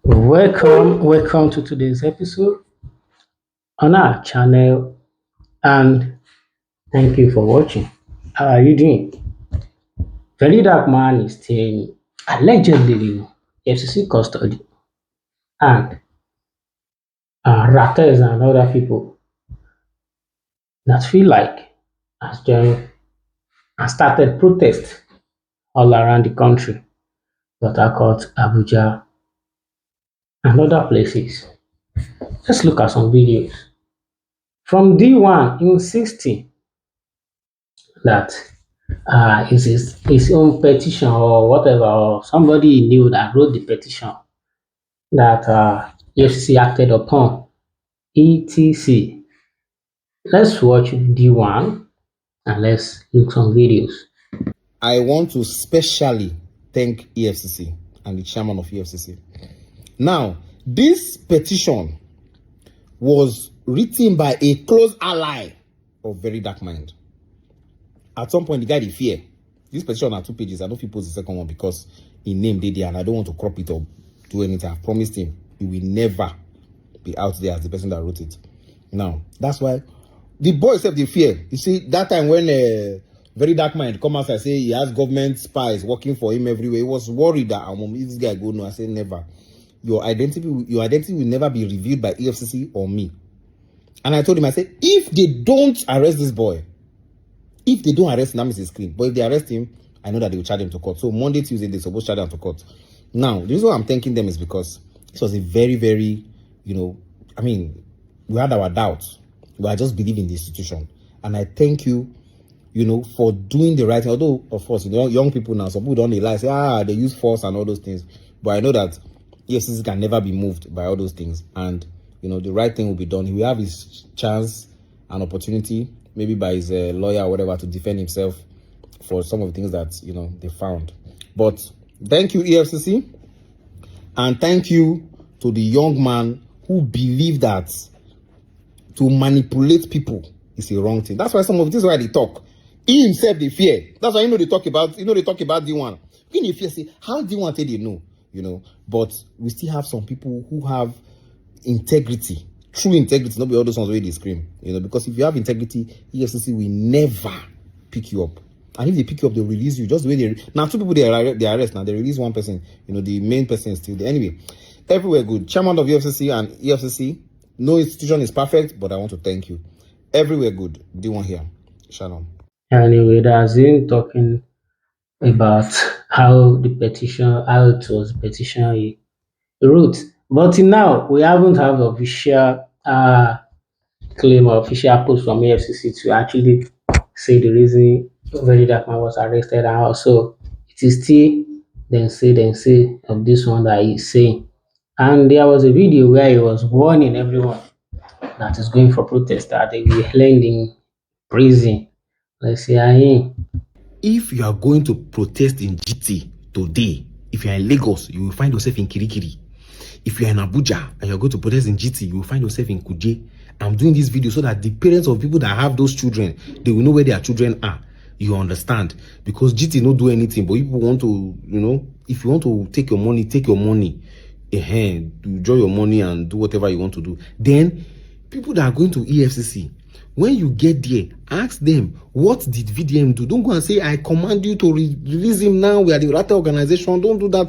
Welcome to today's episode on our channel, and thank you for watching. How are you doing? VeryDarkMan is still allegedly in EFCC custody, and Ratters and other people that feel like has joined and started protests all around the country, Port Harcourt, Abuja, and other places. Let's look at some videos. From D1 insisting that is his own petition or whatever, or somebody he knew that wrote the petition that EFCC acted upon, etc. Let's watch D1 and let's look some videos. I want to specially thank EFCC and the chairman of EFCC. Now, this petition was written by a close ally of VeryDarkMan. At some point, the guy did fear. This petition had 2 pages. I don't feel post the second one because he named it there and I don't want to crop it or do anything. I've promised him he will never be out there as the person that wrote it. Now, that's why the boy said the fear. You see, that time when VeryDarkMan come out and say he has government spies working for him everywhere, he was worried that if this guy go no. I said never. Your identity will never be revealed by EFCC or me. And I told him, I said, if they don't arrest this boy, if they don't arrest him, that means it's clean. But if they arrest him, I know that they will charge him to court. So Monday, Tuesday, they're supposed to charge him to court. Now, the reason why I'm thanking them is because this was a very, very, we had our doubts. We are just believing in the institution. And I thank you, for doing the right thing. Although, of course, young people now, some people don't realize, they use force and all those things. But I know that EFCC can never be moved by all those things. And, the right thing will be done. He will have his chance and opportunity, maybe by his lawyer or whatever, to defend himself for some of the things that, they found. But thank you, EFCC. And thank you to the young man who believed that to manipulate people is a wrong thing. That's why this is why they talk. He himself, they fear. That's why they talk about D1. When they fear, say, how D1 say they know? But we still have some people who have integrity, true integrity, not be all those ones where they scream, because if you have integrity, EFCC will never pick you up. And if they pick you up, they'll release you just the way now 2 people they arrest, now they release 1 person, the main person is still there. Anyway, everywhere good. Chairman of EFCC and EFCC, no institution is perfect, but I want to thank you. Everywhere good. D1 here. Shalom. Anyway, that's him talking about how it was the petition he wrote. But till now, we haven't had official claim or official post from EFCC to actually say the reason VeryDarkMan was arrested, and also it is still then say of this one that he's saying. And there was a video where he was warning everyone that is going for protest that they will land in prison. Let's see him. If you are going to protest in GT today, if you are in Lagos, you will find yourself in Kirikiri. If you are in Abuja and you're going to protest in GT, you will find yourself in Kuje. I'm doing this video so that the parents of people that have those children, they will know where their children are. You understand? Because GT don't do anything, but people want to, if you want to take your money, take your money. Enjoy your money and do whatever you want to do. Then, people that are going to EFCC, when you get there, ask them, what did VDM do? Don't go and say, I command you to release him now. We are the Rata organization. Don't do that,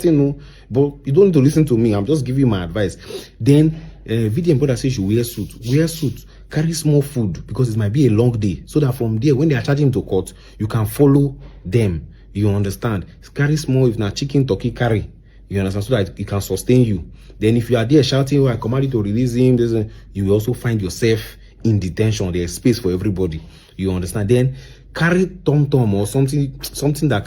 But you don't need to listen to me. I'm just giving you my advice. Then, VDM brother says you wear suit. Wear suit. Carry small food because it might be a long day. So that from there, when they are charging him to court, you can follow them. You understand? Carry small, if not chicken, turkey, carry. You understand? So that it can sustain you. Then if you are there shouting, oh, I command you to release him, you will also find yourself in detention. There's space for everybody. You understand? Then carry tom-tom or something that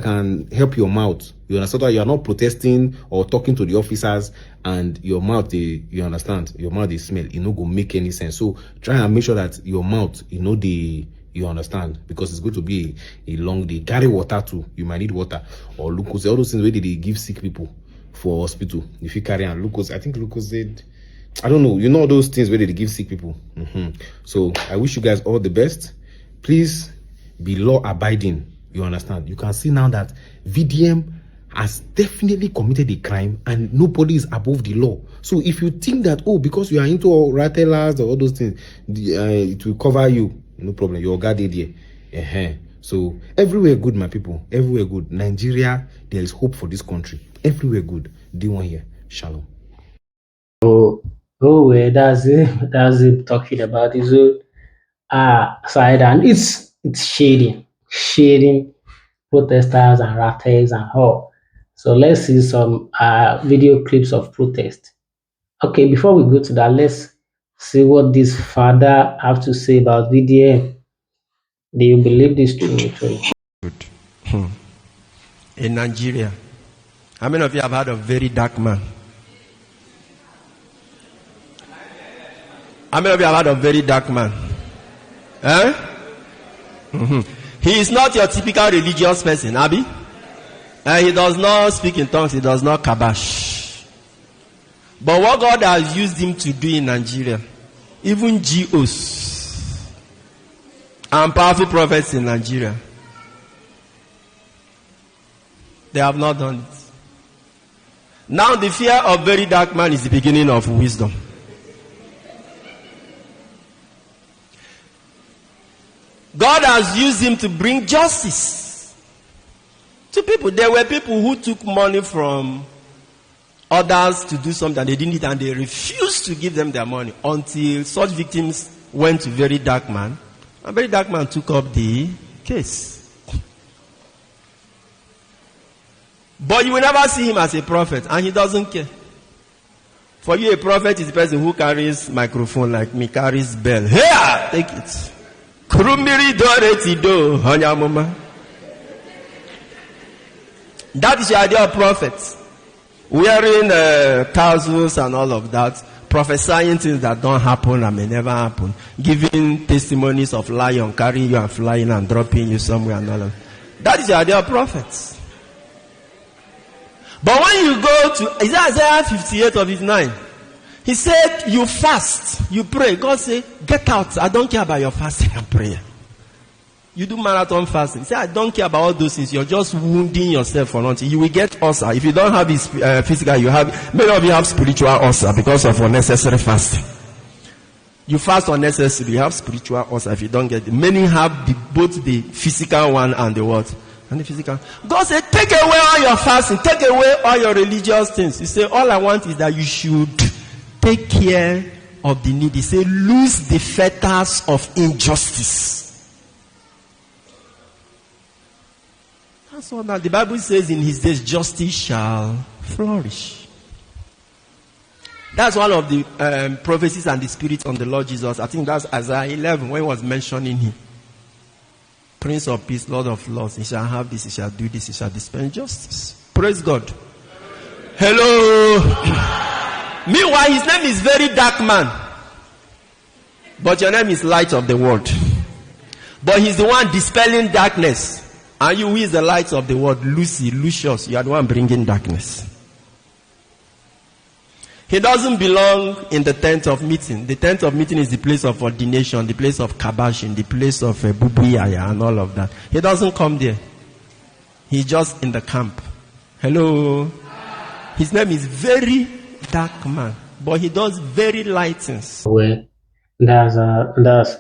can help your mouth. You understand? So that you are not protesting or talking to the officers and your mouth, you understand? Your mouth is smell. It no go make any sense. So try and make sure that your mouth, you understand, because it's going to be a long day. Carry water too. You might need water or glucose. All those things where they give sick people for hospital. If you carry and glucose, I think glucose said, I don't know, those things where they give sick people. So I wish you guys all the best. Please be law abiding. You understand? You can see now that VDM has definitely committed a crime and nobody is above the law. So if you think that, oh, because you are into all rattlers or all those things, it will cover you, no problem, you're guarded here. So everywhere good, my people, everywhere good. Nigeria, there is hope for this country. Everywhere good. Do one here. Shalom. Oh, well, that's it. That's it talking about his own side, and it's shading protesters and rioters and all. So let's see some video clips of protest. Okay, before we go to that, let's see what this father have to say about VDM. Do you believe this true? In Nigeria, how many of you have heard of VeryDarkMan? How many of you have heard of VeryDarkMan? He is not your typical religious person, Abi. He does not speak in tongues, he does not kabash. But what God has used him to do in Nigeria, even GOs and powerful prophets in Nigeria, they have not done it. Now the fear of VeryDarkMan is the beginning of wisdom. God has used him to bring justice to people. There were people who took money from others to do something they didn't need, and they refused to give them their money until such victims went to VeryDarkMan, and VeryDarkMan took up the case. But you will never see him as a prophet, and he doesn't care. For you, a prophet is the person who carries microphone like me, carries bell. Here, take it. That is the idea of prophets. Wearing tassels and all of that, prophesying things that don't happen and may never happen, giving testimonies of lion carrying you and flying and dropping you somewhere and all of that. That is the idea of prophets. But when you go to Isaiah 58 or 59, he said, you fast, you pray. God said, get out. I don't care about your fasting and prayer. You do marathon fasting. He said, I don't care about all those things. You're just wounding yourself for nothing. You will get ulcer. If you don't have this physical, many of you have spiritual ulcer because of unnecessary fasting. You fast unnecessarily, you have spiritual ulcer if you don't get it. Many have both the physical one and the what? And the physical. God said, take away all your fasting, take away all your religious things. He said, all I want is that you should take care of the needy. He said, loose the fetters of injustice. That's what now the Bible says, in his days justice shall flourish. That's one of the prophecies and the spirits on the Lord Jesus. I think that's Isaiah 11 when he was mentioning him. Prince of peace, Lord of lords. He shall have this, he shall do this, he shall dispense justice. Praise God. Hello. Meanwhile, his name is VeryDarkMan. But your name is Light of the World. But he's the one dispelling darkness. And you, who is the light of the world, Lucius, you are the one bringing darkness. He doesn't belong in the tent of meeting. The tent of meeting is the place of ordination, the place of kabashing, the place of bubuyaya and all of that. He doesn't come there. He's just in the camp. Hello. His name is VeryDarkMan, but he does very light things. Well, that's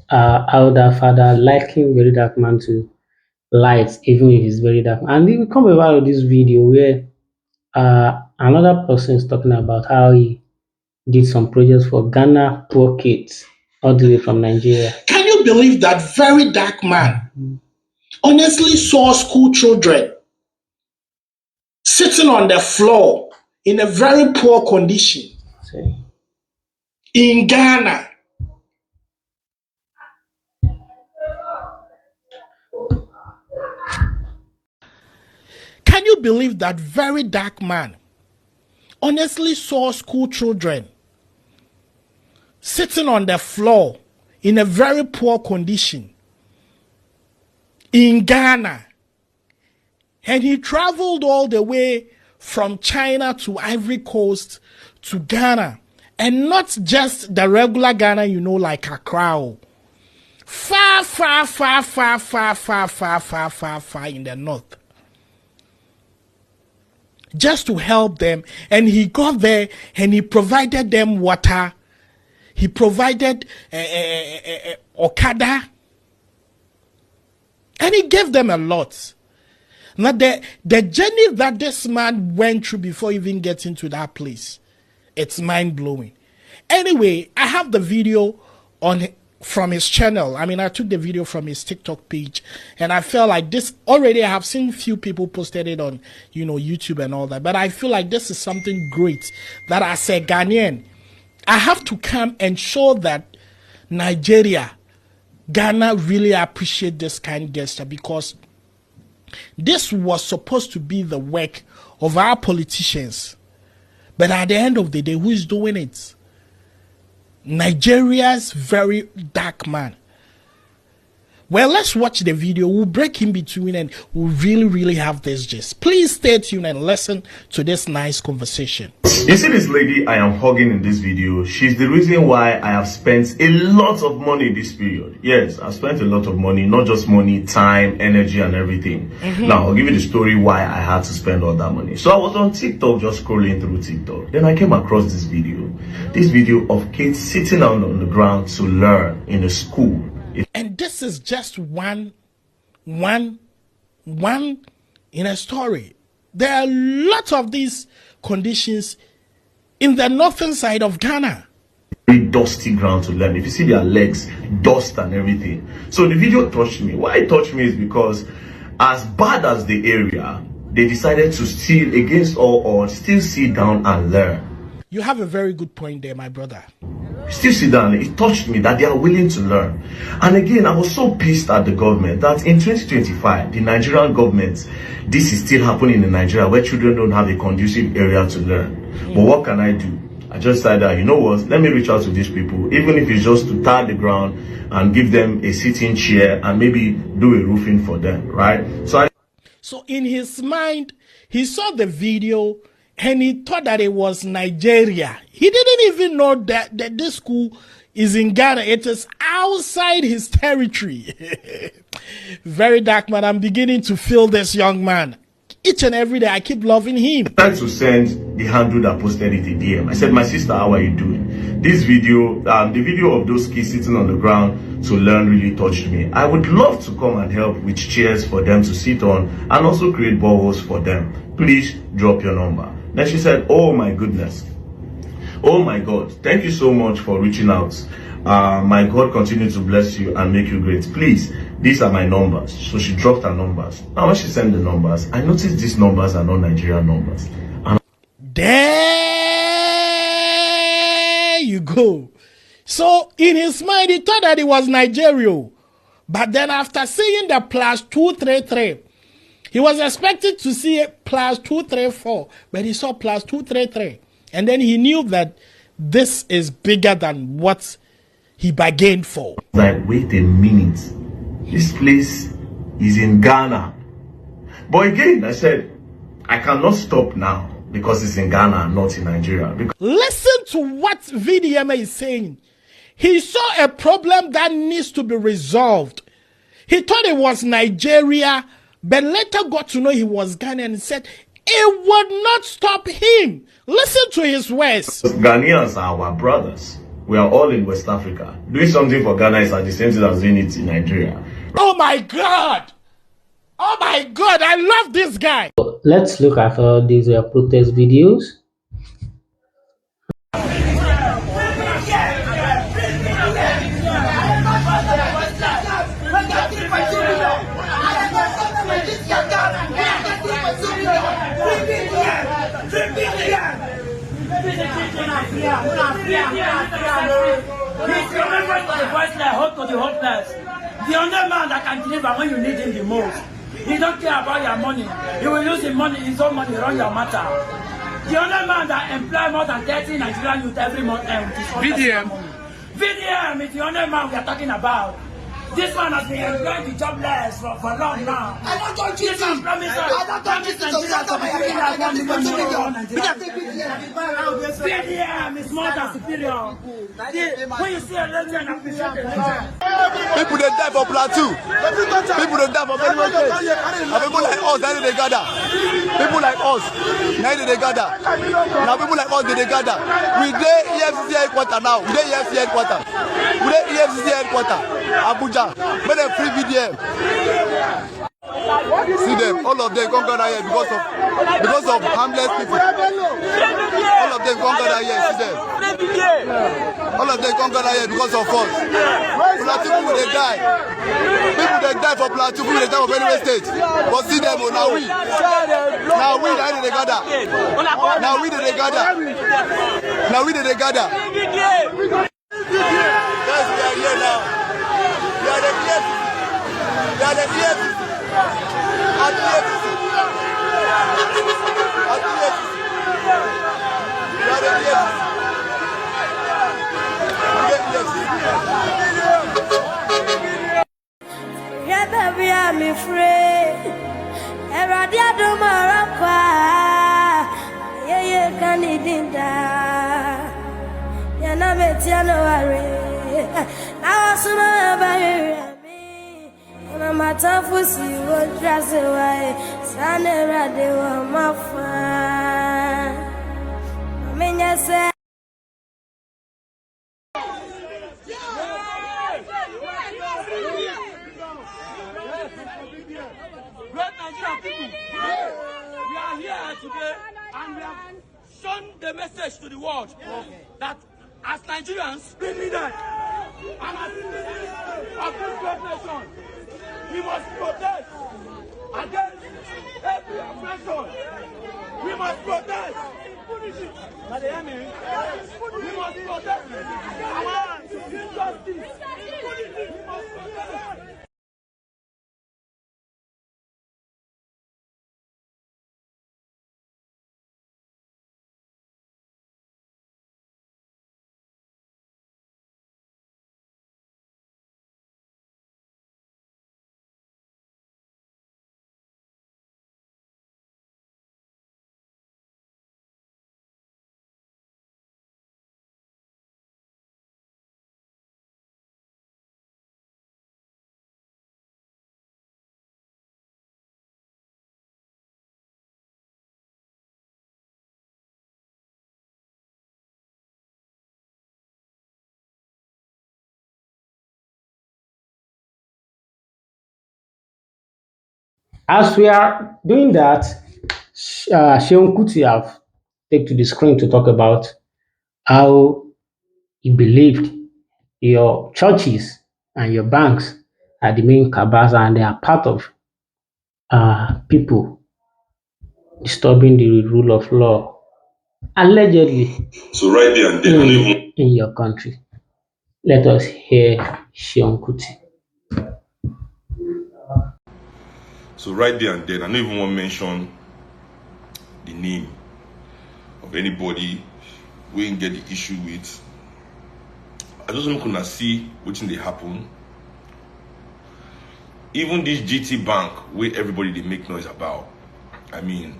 how that father liking VeryDarkMan to light, even if it's very dark. And we come about this video where another person is talking about how he did some projects for Ghana poor kids all the way from Nigeria. Can you believe that VeryDarkMan honestly saw school children sitting on the floor in a very poor condition in Ghana? Can you believe that VeryDarkMan honestly saw school children sitting on the floor in a very poor condition in Ghana? And he traveled all the way from China to Ivory Coast to Ghana. And not just the regular Ghana, like Accra. Far, far, far, far, far, far, far, far, far, far in the north. just to help them. And he got there and he provided them water. He provided Okada. And he gave them a lot. Now, the journey that this man went through before even getting to that place, it's mind-blowing. Anyway, I have the video from his channel. I mean, I took the video from his TikTok page, and I felt like this already. I have seen few people posted it on, YouTube and all that, but I feel like this is something great that as a Ghanaian, I have to come and show that Ghana really appreciate this kind gesture, because this was supposed to be the work of our politicians. But at the end of the day, who is doing it? Nigeria's very dark man. Well, let's watch the video. We'll break in between and we'll really have this gist. Please stay tuned and listen to this nice conversation. You see this lady I am hugging in this video? She's the reason why I have spent a lot of money this period. Yes, I've spent a lot of money, not just money, time, energy, and everything. Now, I'll give you the story why I had to spend all that money. So I was on TikTok, just scrolling through TikTok. Then I came across this video of kids sitting down on the ground to learn in a school. And this is just one in a story. There are a lot of these conditions in the northern side of Ghana. Very dusty ground to learn. If you see their legs, dust and everything. So the video touched me. Why it touched me is because as bad as the area, they decided to still, against all odds, still sit down and learn. You have a very good point there, my brother. Still sit down. It touched me that they are willing to learn. And again, I was so pissed at the government that in 2025, the Nigerian government, this is still happening in Nigeria, where children don't have a conducive area to learn. But what can I do? I just decided, you know what, let me reach out to these people, even if it's just to tar the ground and give them a sitting chair and maybe do a roofing for them, right? So in his mind, he saw the video and he thought that it was Nigeria. He didn't even know that this school is in Ghana. It is outside his territory. Very dark man. I'm beginning to feel this young man. Each and every day, I keep loving him. I tried to send the handle that posted it a DM. I said, my sister, how are you doing? This video, the video of those kids sitting on the ground to learn really touched me. I would love to come and help with chairs for them to sit on and also create boreholes for them. Please drop your number. Then she said, oh my goodness. Oh my God. Thank you so much for reaching out. My God continue to bless you and make you great. Please, these are my numbers. So she dropped her numbers. Now when she sent the numbers, I noticed these numbers are not Nigerian numbers. And there you go. So in his mind, he thought that it was Nigeria. But then after seeing the +233, he was expected to see +234, but he saw +233. And then he knew that this is bigger than what he bargained for. Like, wait a minute. This place is in Ghana. But again, I said, I cannot stop now because it's in Ghana and not in Nigeria. Listen to what VDM is saying. He saw a problem that needs to be resolved. He thought it was Nigeria, but later got to know he was Ghanaian and said it would not stop him. Listen to his words. Ghanaians are our brothers. We are all in West Africa. Doing something for Ghana is at the same time as doing it in Nigeria. Oh my God! Oh my God, I love this guy. Let's look at all these protest videos. The only man that can deliver when you need him the most. He don't care about your money. He will use his money, his own money, run your matter. The only man that employs more than 30 Nigerian youth every month. VDM. VDM is the only man we are talking about. This man has been enjoying the jobless for long now. I don't join GT. This man promised Nigeria to be VDM is more than superior. When you see a legend, appreciate the legend. People they die for plateau. People they die for Benue State. And people like us, now they gather. People like us, now they gather. Now people like us, they gather. We dey EFCC headquarters now. We dey EFCC headquarters. We dey EFCC headquarters. Abuja. Make them free VDM. See them, all of them come gather here because of harmless people. All of them come gather here, see them. All of them come gather here because of us. Plateau people they die. People they die for Plateau, people they die for Benue State. But see them, now we they gather. Now we they gather. Now we they gather. Yes, we are here now. We are the EFCC. We are the EFCC. At the EFCC. At the EFCC. We are the EFCC. Yeah, baby, I'm afraid. Everybody do Morocco. Yeah, can eat in that. Yeah, no, no worry. Now, I'm so my tough was you would dress away. Sanera, they were my fun. I mean, yes, sir. Great Nigerian people, we are here today and we have shown the message to the world that as Nigerians, we need it. And as citizens of this great nation, we must protest against every oppression. We must protest impunity. We must protest our injustice. We must protest. As we are doing that, Seun Kuti have taken to the screen to talk about how he believed your churches and your banks are the main cabals and they are part of people disturbing the rule of law allegedly So right there and then, I don't even in your country. Let us hear Seun Kuti. so right there and then, I don't even want to mention the name of anybody we didn't get the issue with. I just want to see what they happen. Even this GT Bank, where everybody they make noise about. I mean,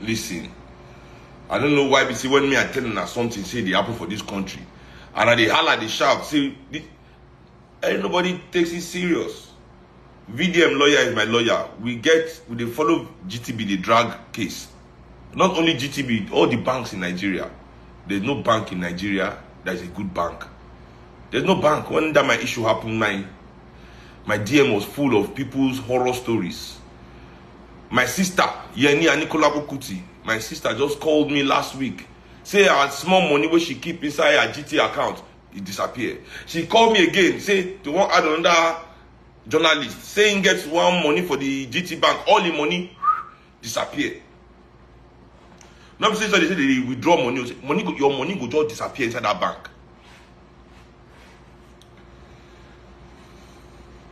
listen. I don't know why, but see when me I tell them something say they happen for this country, and they holler, they shout, say, ain't nobody takes it serious. VDM lawyer is my lawyer. We follow GTB the drag case. Not only GTB, all the banks in Nigeria. There's no bank in Nigeria that is a good bank. There's no bank. When that my issue happened, my DM was full of people's horror stories. My sister, Yeni Anikola Kuti, my sister just called me last week. Say her small money where she keep inside her GT account, it disappeared. She called me again, say they want add another journalist, saying gets one money for the GT bank, all the money disappear. Now they say they withdraw money, your money go just disappear inside that bank.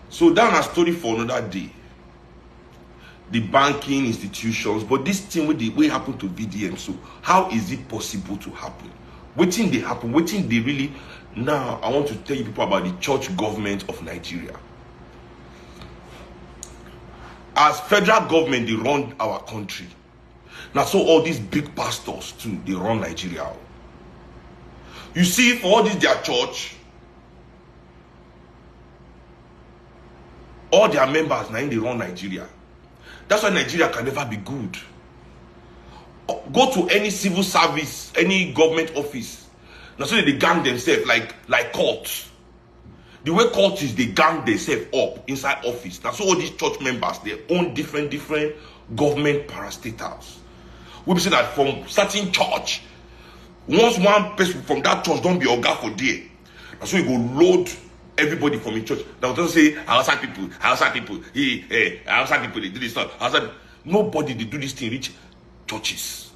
So that's a story for another day. The banking institutions, but this thing will happen to VDM. So how is it possible to happen? Wetin dey happen? Wetin dey really? Now I want to tell you people about the church government of Nigeria. As federal government, they run our country. Now, so all these big pastors too, they run Nigeria. You see, for all this their church, all their members now they run Nigeria. That's why Nigeria can never be good. Go to any civil service, any government office. Now so they gang themselves like cults. The way cults is they gang themselves up inside office. Now so all these church members, they own different government parastatals. We be say that from certain church, once one person from that church don't be oga for there, and so you go load everybody from the church. Now don't say outside people, outside people they do this stuff. Outside, nobody they do this thing reach churches.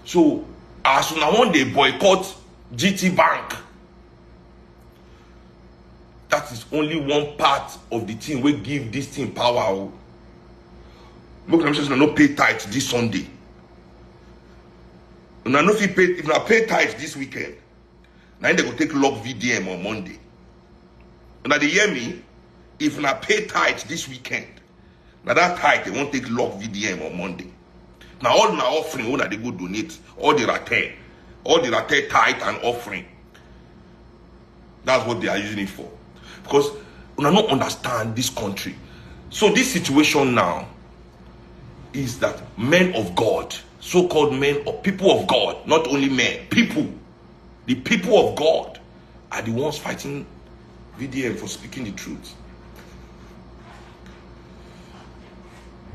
So as soon as one day boycott GT Bank, that is only one part of the thing we give this thing power. Look, I'm just not pay tithe this Sunday. And I know if I pay tithe this weekend, now they go take lock VDM on Monday. And they hear me, if I pay tithe this weekend, now that tithe they won't take lock VDM on Monday. Now all my offering, when they go donate, all the rate tithe and offering. That's what they are using it for. Because we don't understand this country. So this situation now is that men of God, so-called men or people of God, not only men, people, the people of God are the ones fighting VDM for speaking the truth.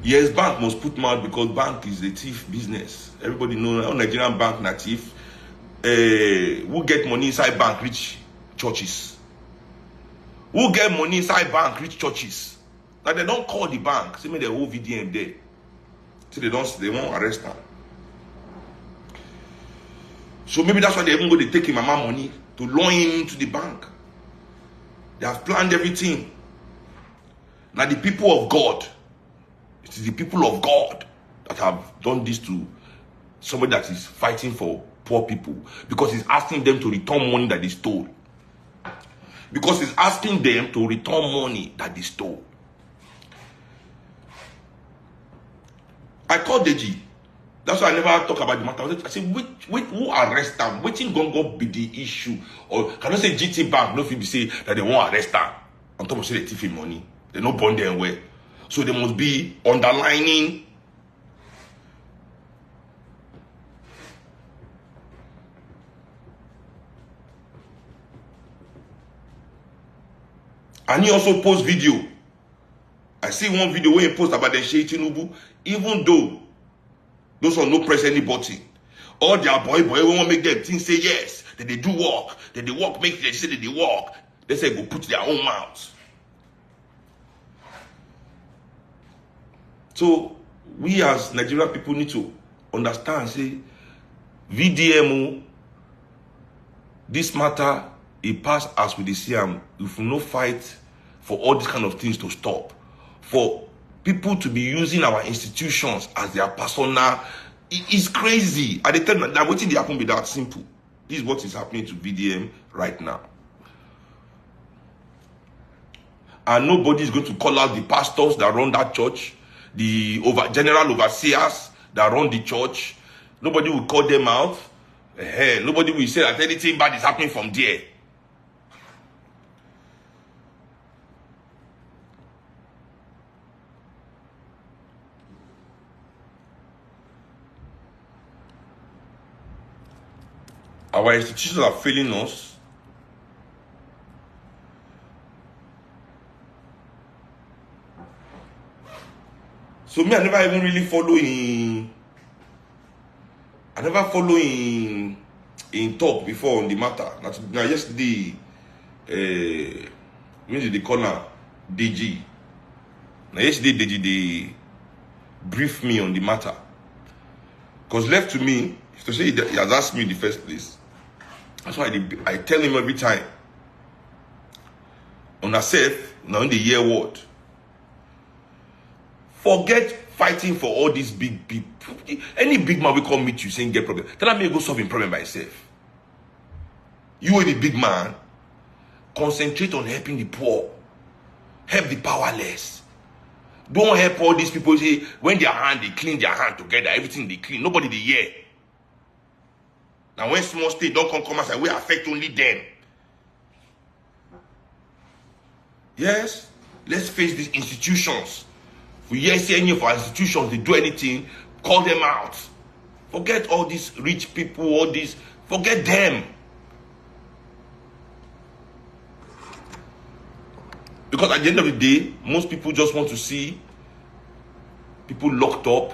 Yes, bank must put mouth because bank is a thief business. Everybody knows how Nigerian bank na thief. Who get money inside bank reach churches? Who get money inside bank reach churches? Now they don't call the bank. See me the whole VDM there. So they won't arrest them. So maybe that's why they even go to take him mama money to loan him into the bank. They have planned everything. Now the people of God, it is the people of God that have done this to somebody that is fighting for poor people, because he's asking them to return money that they stole. Because he's asking them to return money that they stole. I called Deji. That's why I never talk about the matter. I said, who arrest them? Waiting gonna be the issue. Or can I say GT Bank? No, if you say that they won't arrest them. On top of say they thief money, they no bond them well. So they must be underlining. And he also post video. I see one video where he post about the Sheikh Tinubu, even though those are no press any button. All their boy won't make them think say yes, that they do work, that they work, make they say that they work. They say go put their own mouths. So we as Nigerian people need to understand, say VDM, this matter, it pass as we see them. If we no fight for all these kind of things to stop, for people to be using our institutions as their persona, it is crazy. At the time that waiting they happen be that simple. This is what is happening to VDM right now. And nobody is going to call out the pastors that run that church, the general overseers that run the church. Nobody will call them out. Nobody will say that anything bad is happening from there. Our institutions are failing us. So me, I never even really follow in talk before on the matter. Now yesterday, they call her DG. Now yesterday, DG, they briefed me on the matter. Because left to me, to say he has asked me in the first place. That's why I tell him every time. On herself, now in the year word. Forget fighting for all these big people. Any big man will come meet you saying get problem. Tell him go solve him problem by himself. You are the big man. Concentrate on helping the poor. Help the powerless. Don't help all these people say when their hand they clean their hand together, everything they clean. Nobody they hear. Now when small state don't come as we affect only them. Yes, let's face these institutions. If we see any of our institutions, they do anything, call them out. Forget all these rich people, all these, forget them. Because at the end of the day, most people just want to see people locked up,